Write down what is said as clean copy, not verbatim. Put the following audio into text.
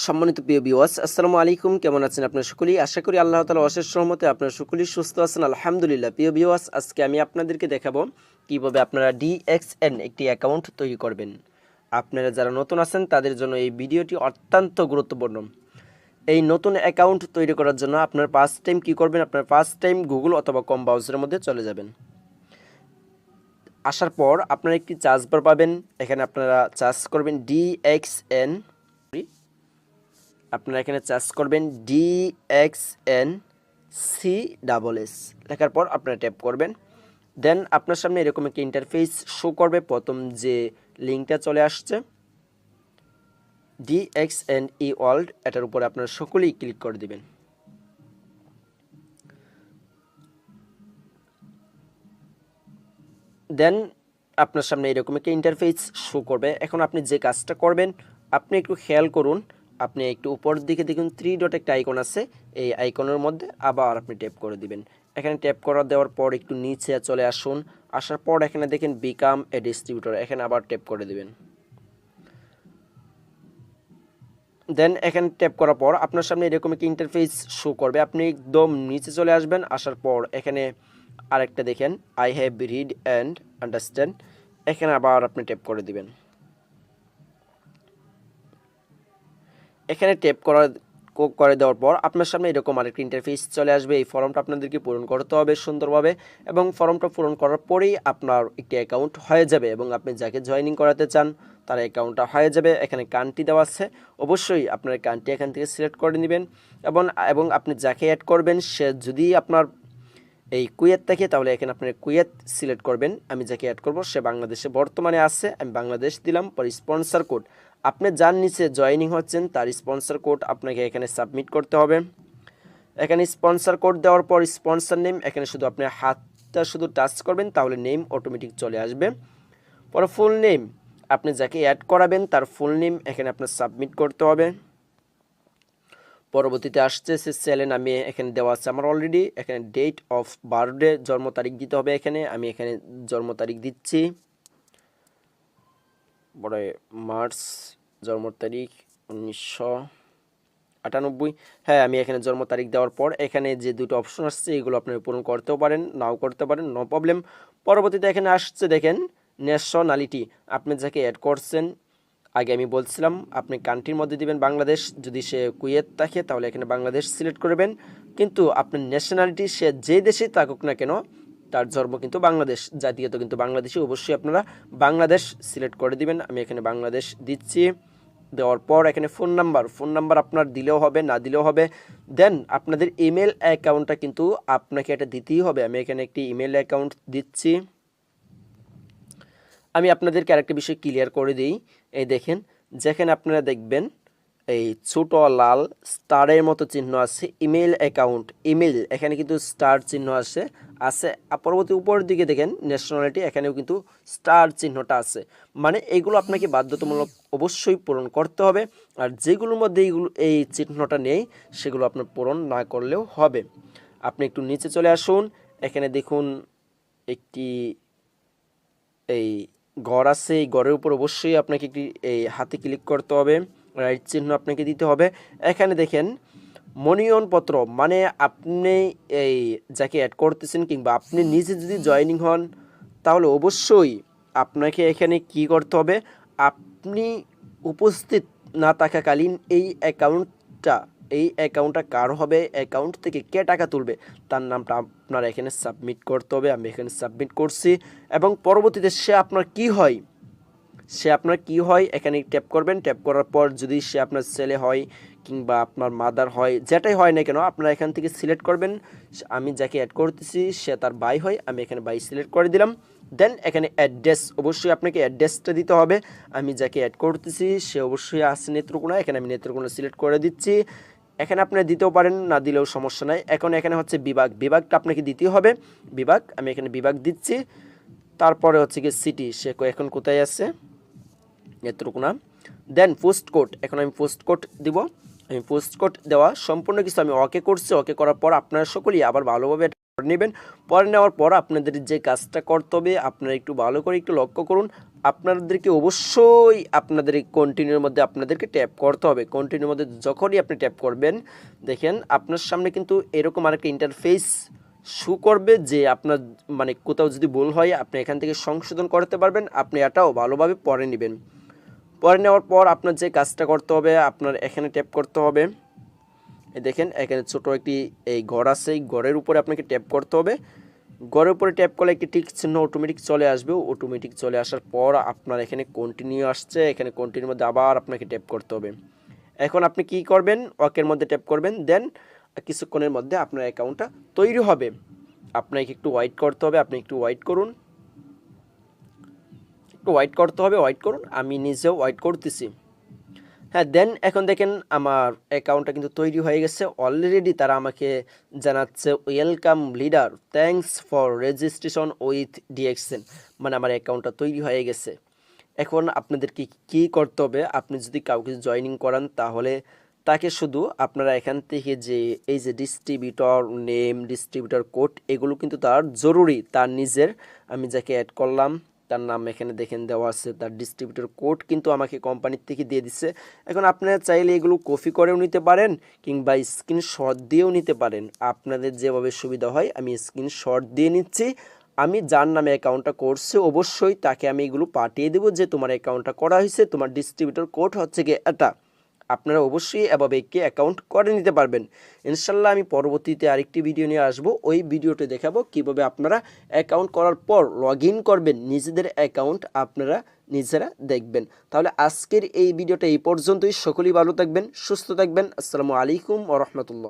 সম্মানিত প্রিয় ভিউয়ার্স, আসসালামু আলাইকুম। কেমন আছেন আপনারা সকলেই? আশা করি আল্লাহ তাআলার অশেষ রহমতে আপনারা সকলেই সুস্থ আছেন, আলহামদুলিল্লাহ। প্রিয় ভিউয়ার্স, আজকে আমি আপনাদেরকে দেখাবো কিভাবে আপনারা DXN একটি অ্যাকাউন্ট তৈরি করবেন। আপনারা যারা নতুন আছেন তাদের জন্য এই ভিডিওটি অত্যন্ত গুরুত্বপূর্ণ। এই নতুন অ্যাকাউন্ট তৈরি করার জন্য আপনার ফার্স্ট টাইম কী করবেন? আপনার ফার্স্ট টাইম গুগল অথবা কম ব্রাউজারের মধ্যে চলে যাবেন। আসার পর আপনারা একটি সার্চ বার পাবেন। এখানে আপনারা সার্চ করবেন DXN। আপনারা এখানে সার্চ করবেন DXNCSS লেখার পর আপনারা ট্যাপ করবেন। দেন আপনার সামনে এরকম একটা ইন্টারফেস শো করবে। প্রথম যে লিঙ্কটা চলে আসছে DXNE ওয়ার্ল্ড, এটার উপরে আপনারা সকলেই ক্লিক করে দিবেন। দেন আপনার সামনে এরকম একটা ইন্টারফেস শো করবে। এখন আপনি যে কাজটা করবেন, আপনি একটু খেয়াল করুন। আপনি একটু উপরের দিকে দেখুন 3 ডট একটা আইকন আছে, এই আইকনের মধ্যে আবার আপনি ট্যাপ করে দিবেন। এখানে ট্যাপ করা দেওয়ার পর একটু নিচে চলে আসুন। আসার পর এখানে দেখেন বিকাম এ ডিস্ট্রিবিউটর, এখানে আবার ট্যাপ করে দিবেন। দেন এখানে ট্যাপ করার পর আপনার সামনে এরকম একটা ইন্টারফেস শো করবে। আপনি একদম নিচে চলে আসবেন। আসার পর এখানে আরেকটা দেখেন I have read and understand, এখানে আবার আপনি ট্যাপ করে দিবেন। এখানে ট্যাপ করে দেওয়ার পর আপনার সামনে এরকম আরেকটি ইন্টারফেস চলে আসবে। এই ফর্মটা আপনাদেরকে পূরণ করতে হবে সুন্দরভাবে, এবং ফর্মটা পূরণ করার পরেই আপনার একটি অ্যাকাউন্ট হয়ে যাবে, এবং আপনি যাকে জয়েনিং করাতে চান তার অ্যাকাউন্টটা হয়ে যাবে। এখানে কান্ট্রি দেওয়া আছে, অবশ্যই আপনার কান্ট্রি এখান থেকে সিলেক্ট করে নেবেন, এবং আপনি যাকে অ্যাড করবেন সে যদি আপনার এই কুয়েত থাকে তাহলে এখানে আপনি কুয়েত সিলেক্ট করবেন। আমি যাকে অ্যাড করব সে বাংলাদেশে বর্তমানে আছে, আমি বাংলাদেশ দিলাম। পর স্পন্সর কোড, আপনি যার নিচে জয়েনিং হচ্ছেন তার স্পন্সর কোড আপনাকে এখানে সাবমিট করতে হবে। এখানে স্পন্সর কোড দেওয়ার পর স্পন্সর নেম, এখানে শুধু আপনি হাতটা শুধু টাচ করবেন, তাহলে নেম অটোমেটিক চলে আসবে। পরে ফুল নেম, আপনি যাকে অ্যাড করাবেন তার ফুল নেম এখানে আপনার সাবমিট করতে হবে। পরবর্তীতে আসছে সে ছেলে নামে এখানে দেওয়া আছে আমার অলরেডি। এখানে ডেট অফ বার্থডে, জন্ম তারিখ দিতে হবে। এখানে আমি এখানে জন্ম তারিখ দিচ্ছি, বড় মার্চ, জন্ম তারিখ 1998। হ্যাঁ, আমি এখানে জন্ম তারিখ দেওয়ার পর এখানে যে দুটো অপশন আসছে এগুলো আপনি পূরণ করতেও পারেন, নাও করতে পারেন, নো প্রবলেম। পরবর্তীতে এখানে আসছে দেখেন ন্যাশনালিটি, আপনি যাকে অ্যাড করছেন আগে আমি বলছিলাম আপনি কান্ট্রির মধ্যে দিবেন বাংলাদেশ, যদি সে কুয়েত থাকে তাহলে এখানে বাংলাদেশ সিলেক্ট করবেন। কিন্তু আপনার ন্যাশনালিটি সে যে দেশে থাকুক না কেন তার ধর্ম কিন্তু বাংলাদেশ, জাতীয়তা কিন্তু বাংলাদেশি, অবশ্যই আপনারা বাংলাদেশ সিলেক্ট করে দিবেন। আমি এখানে বাংলাদেশ দিচ্ছি। দেওয়ার পর এখানে ফোন নাম্বার আপনার দিলেও হবে, না দিলেও হবে। দেন আপনাদের ইমেল অ্যাকাউন্টটা কিন্তু আপনাকে এটা দিতেই হবে। আমি এখানে একটি ইমেল অ্যাকাউন্ট দিচ্ছি। আমি আপনাদেরকে আরেকটা বিষয় ক্লিয়ার করে দিই। এই দেখেন, যেখানে আপনারা দেখবেন এই ছোট লাল স্টারের মতো চিহ্ন আছে ইমেল অ্যাকাউন্ট, ইমেল এখানে কিন্তু স্টার চিহ্ন আছে। পরবর্তী উপরের দিকে দেখেন ন্যাশনালিটি, এখানেও কিন্তু স্টার চিহ্নটা আছে। মানে এইগুলো আপনাকে বাধ্যতামূলক অবশ্যই পূরণ করতে হবে। আর যেগুলোর মধ্যে এই চিহ্নটা নেই সেগুলো আপনার পূরণ না করলেও হবে। আপনি একটু নিচে চলে আসুন। এখানে দেখুন একটি এই ঘর আছে, এই ঘরের উপর অবশ্যই আপনাকে একটি এই হাতে ক্লিক করতে হবে, রাইট চিহ্ন আপনাকে দিতে হবে। এখানে দেখেন মনোনয়নপত্র, মানে আপনি এই যাকে অ্যাড করতেছেন কিংবা আপনি নিজে যদি জয়েনিং হন তাহলে অবশ্যই আপনাকে এখানে কি করতে হবে, আপনি উপস্থিত না থাকাকালীন এই অ্যাকাউন্টটা কার হবে, অ্যাকাউন্ট থেকে কে টাকা তুলবে তার নামটা আপনার এখানে সাবমিট করতে হবে। আমি এখানে সাবমিট করছি, এবং পরবর্তীতে সে আপনার কি হয় এখানে ট্যাপ করবেন। ট্যাপ করার পর যদি সে আপনার ছেলে হয় কিংবা আপনার মাদার হয়, যেটাই হয় না কেন আপনারা এখান থেকে সিলেক্ট করবেন। আমি যাকে অ্যাড করতেছি সে তার ভাই হয়, আমি এখানে ভাই সিলেক্ট করে দিলাম। দেন এখানে অ্যাড্রেস, অবশ্যই আপনাকে অ্যাড্রেসটা দিতে হবে। আমি যাকে অ্যাড করতেছি সে অবশ্যই আছে নেত্রকোনা, এখানে আমি নেত্রকোনা সিলেক্ট করে দিচ্ছি। এখানে আপনারা দিতেও পারেন, না দিলেও সমস্যা নাই। এখন এখানে হচ্ছে বিভাগটা আপনাকে দিতে হবে। আমি এখানে বিভাগ দিচ্ছি। তারপরে হচ্ছে কি সিটি, সে এখন কোথায় আছে, নেত্রকোনা। দেন পোস্ট কোড, এখন আমি পোস্ট কোড দিব। আমি পোস্ট কোড দেওয়া সম্পূর্ণ কিছু আমি ওকে করছি। ওকে করার পর আপনারা সকলেই আবার ভালোভাবে পড়ে নেবেন। পড়ে নেওয়ার পর আপনাদের যে কাজটা করতে হবে আপনারা একটু ভালো করে একটু লক্ষ্য করুন। আপনাদেরকে অবশ্যই আপনাদের এই কন্টিনিউর মধ্যে আপনাদেরকে ট্যাপ করতে হবে। কন্টিনিউর মধ্যে যখনই আপনি ট্যাপ করবেন, দেখেন আপনার সামনে কিন্তু এরকম আরেকটা ইন্টারফেস শো করবে, যে আপনার মানে কোথাও যদি ভুল হয় আপনি এখান থেকে সংশোধন করতে পারবেন। আপনি এটাও ভালোভাবে পড়ে নেবেন। পড়ে নেওয়ার পর আপনার যে কাজটা করতে হবে, আপনার এখানে ট্যাপ করতে হবে। এই দেখেন এখানে ছোট একটি এই ঘর আছে, এই ঘরের উপরে আপনাকে ট্যাপ করতে হবে। ঘরের উপরে ট্যাপ করলে একটি টিক চিহ্ন অটোমেটিক চলে আসবে। অটোমেটিক চলে আসার পর আপনার এখানে কন্টিনিউ আসছে, এখানে কন্টিনিউর মধ্যে আবার আপনাকে ট্যাপ করতে হবে। এখন আপনি কি করবেন, ওকের মধ্যে ট্যাপ করবেন, দেন কিছুক্ষণের মধ্যে আপনার অ্যাকাউন্টটা তৈরি হবে। আপনাকে একটু ওয়েট করতে হবে, আপনি একটু ওয়েট করুন, একটু ওয়েট করতে হবে, ওয়েট করুন, আমি নিজেও ওয়েট করতেছি। হ্যাঁ, দেন এখন দেখেন আমার অ্যাকাউন্টটা কিন্তু তৈরি হয়ে গেছে অলরেডি। তারা আমাকে জানাচ্ছে welcome leader, thanks for registration with DXN, মানে আমার অ্যাকাউন্টটা তৈরি হয়ে গেছে। এখন আপনাদেরকে কী করতে হবে, আপনি যদি কাউকে জয়েনিং করান তাহলে তাকে শুধু আপনারা এখান থেকে যে এই যে ডিস্ট্রিবিউটর নেম, ডিস্ট্রিবিউটর কোড, এগুলো কিন্তু তার জরুরি। তার নিজের, আমি যাকে অ্যাড করলাম তার নাম এখানে দেখেন দেওয়া আছে, তার ডিস্ট্রিবিউটর কোড কিন্তু আমাকে কোম্পানির থেকে দিয়ে দিচ্ছে। এখন আপনারা চাইলে এগুলো কপি করেও নিতে পারেন কিংবা স্ক্রিনশট দিয়েও নিতে পারেন, আপনাদের যেভাবে সুবিধা হয়। আমি স্ক্রিনশট দিয়ে নিচ্ছি। আমি যার নামে অ্যাকাউন্টটা করছে অবশ্যই তাকে আমি এগুলো পাঠিয়ে দেবো যে তোমার অ্যাকাউন্টটা করা হয়েছে, তোমার ডিস্ট্রিবিউটর কোড হচ্ছে কি এটা। আপনারা অবশ্যই এভাবে একটি অ্যাকাউন্ট করে নিতে পারবেন। ইনশাল্লাহ আমি পরবর্তীতে আরেকটি ভিডিও নিয়ে আসব, ওই ভিডিওতে দেখাবো কিভাবে আপনারা অ্যাকাউন্ট করার পর লগ ইন করবেন, নিজেদের অ্যাকাউন্ট আপনারা নিজেরা দেখবেন। তাহলে আজকের এই ভিডিওটা এই পর্যন্তই। সকলেই ভালো থাকবেন, সুস্থ থাকবেন। আসসালামু আলাইকুম ওয়া রাহমাতুল্লাহ।